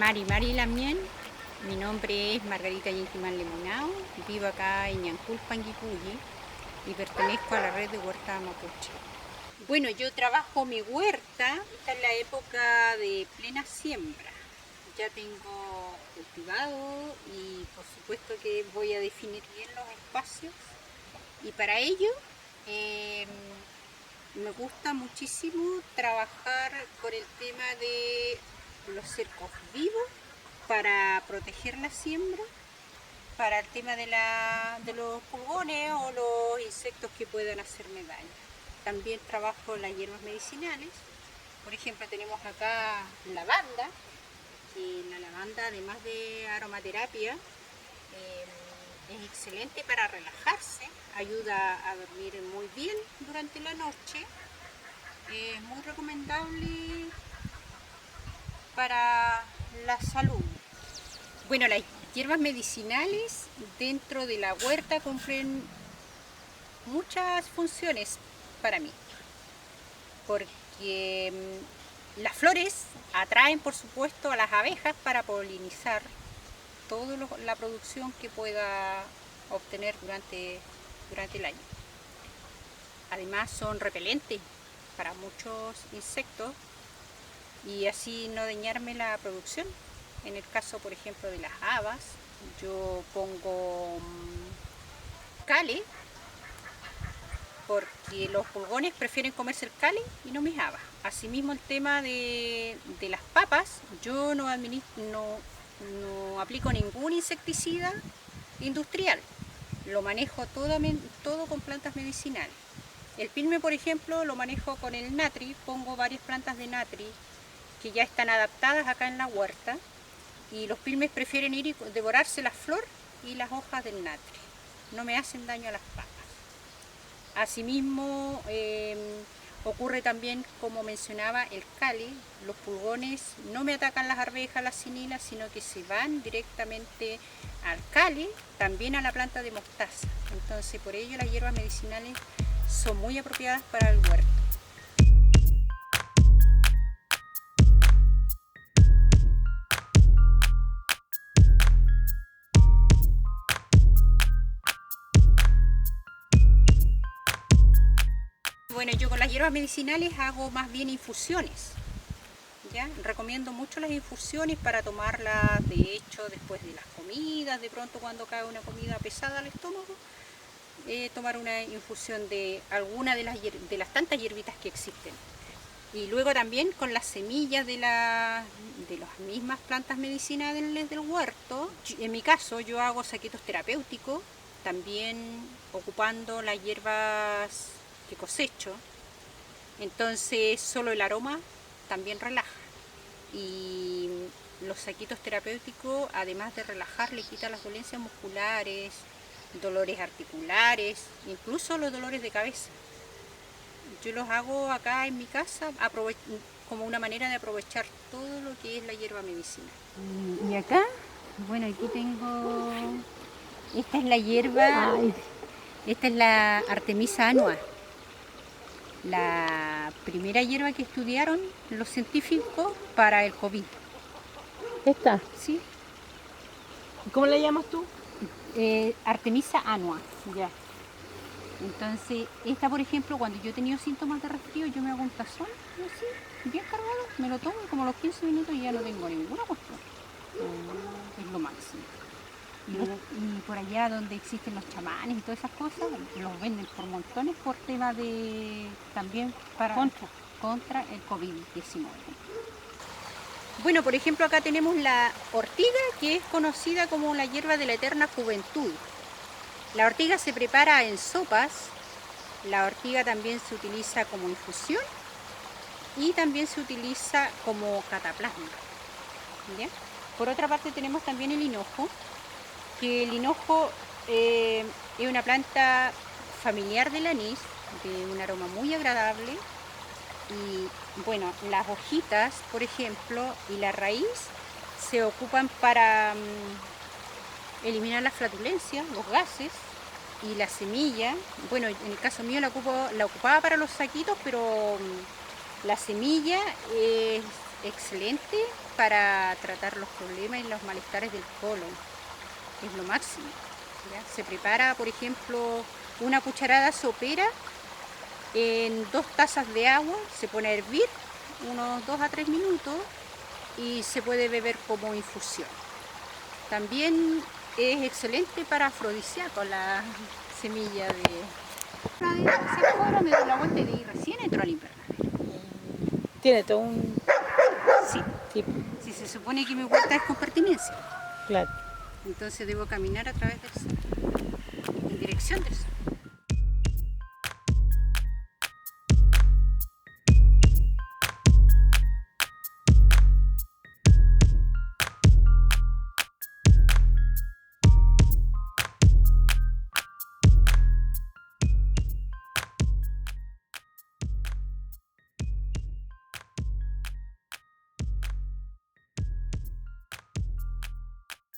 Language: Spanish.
Mari Lamien, mi nombre es Margarita Yenquimán Lemonao, vivo acá en Ñancul, Panguipulli y pertenezco a la red de huerta mapuche. Bueno, yo trabajo mi huerta, esta es la época de plena siembra. Ya tengo cultivado y por supuesto que voy a definir bien los espacios y para ello me gusta muchísimo trabajar con el tema de los cercos vivos para proteger la siembra, para el tema de los pulgones o los insectos que puedan hacerme daño. También trabajo las hierbas medicinales. Por ejemplo, tenemos acá lavanda, que la lavanda, además de aromaterapia, es excelente para relajarse, ayuda a dormir muy bien durante la noche. Es muy recomendable para la salud. Bueno, las hierbas medicinales dentro de la huerta cumplen muchas funciones para mí, porque las flores atraen, por supuesto, a las abejas para polinizar toda la producción que pueda obtener durante el año. Además son repelentes para muchos insectos y así no dañarme la producción. En el caso, por ejemplo, de las habas, yo pongo cale, porque los pulgones prefieren comerse el cale y no mis habas. Asimismo, el tema de las papas, yo no aplico ningún insecticida industrial, lo manejo todo con plantas medicinales. El pilme, por ejemplo, lo manejo con el natri, pongo varias plantas de natri que ya están adaptadas acá en la huerta, y los pilmes prefieren ir y devorarse la flor y las hojas del natri, no me hacen daño a las papas. Asimismo, ocurre también, como mencionaba, el cale. Los pulgones no me atacan las arvejas, las cinilas, sino que se van directamente al cale, también a la planta de mostaza. Entonces, por ello las hierbas medicinales son muy apropiadas para el huerto. Bueno, yo con las hierbas medicinales hago más bien infusiones, ¿ya? Recomiendo mucho las infusiones para tomarlas, de hecho, después de las comidas, de pronto cuando cae una comida pesada al estómago, tomar una infusión de alguna de las tantas hierbitas que existen. Y luego también con las semillas de las mismas plantas medicinales del huerto. En mi caso yo hago saquitos terapéuticos, también ocupando las hierbas que cosecho. Entonces solo el aroma también relaja. Y los saquitos terapéuticos, además de relajar, le quita las dolencias musculares, dolores articulares, incluso los dolores de cabeza. Yo los hago acá en mi casa como una manera de aprovechar todo lo que es la hierba medicinal. Y acá, bueno, aquí tengo, esta es la hierba, esta es la Artemisa annua, la primera hierba que estudiaron los científicos para el COVID. ¿Esta? Sí. ¿Cómo la llamas tú? Artemisa annua, ya. Entonces, esta, por ejemplo, cuando yo he tenido síntomas de resfrío, yo me hago un tazón, así, bien cargado, me lo tomo y como a los 15 minutos ya no tengo ninguna cuestión. Es lo máximo. Y por allá donde existen los chamanes y todas esas cosas, los venden por montones por tema de, también para contra el COVID-19. Bueno, por ejemplo, acá tenemos la ortiga, que es conocida como la hierba de la eterna juventud. La ortiga se prepara en sopas, la ortiga también se utiliza como infusión y también se utiliza como cataplasma, ¿ya? Por otra parte tenemos también el hinojo, que el hinojo es una planta familiar del anís, de un aroma muy agradable. Y bueno, las hojitas, por ejemplo, y la raíz se ocupan para eliminar la flatulencia, los gases, y la semilla, bueno, en el caso mío la ocupaba para los saquitos, pero la semilla excelente para tratar los problemas y los malestares del colon. Es lo máximo. ¿Ya? Se prepara, por ejemplo, una cucharada sopera en 2 tazas de agua, se pone a hervir unos 2 a 3 minutos y se puede beber como infusión. También es excelente para afrodisíaco la semilla de... Ahora me doy la vuelta y recién entro al invernadero. Tiene todo un... Sí, Sí, sí, se supone que mi huerta es con pertinencia. claro. Entonces debo caminar a través del sol, en dirección del sol.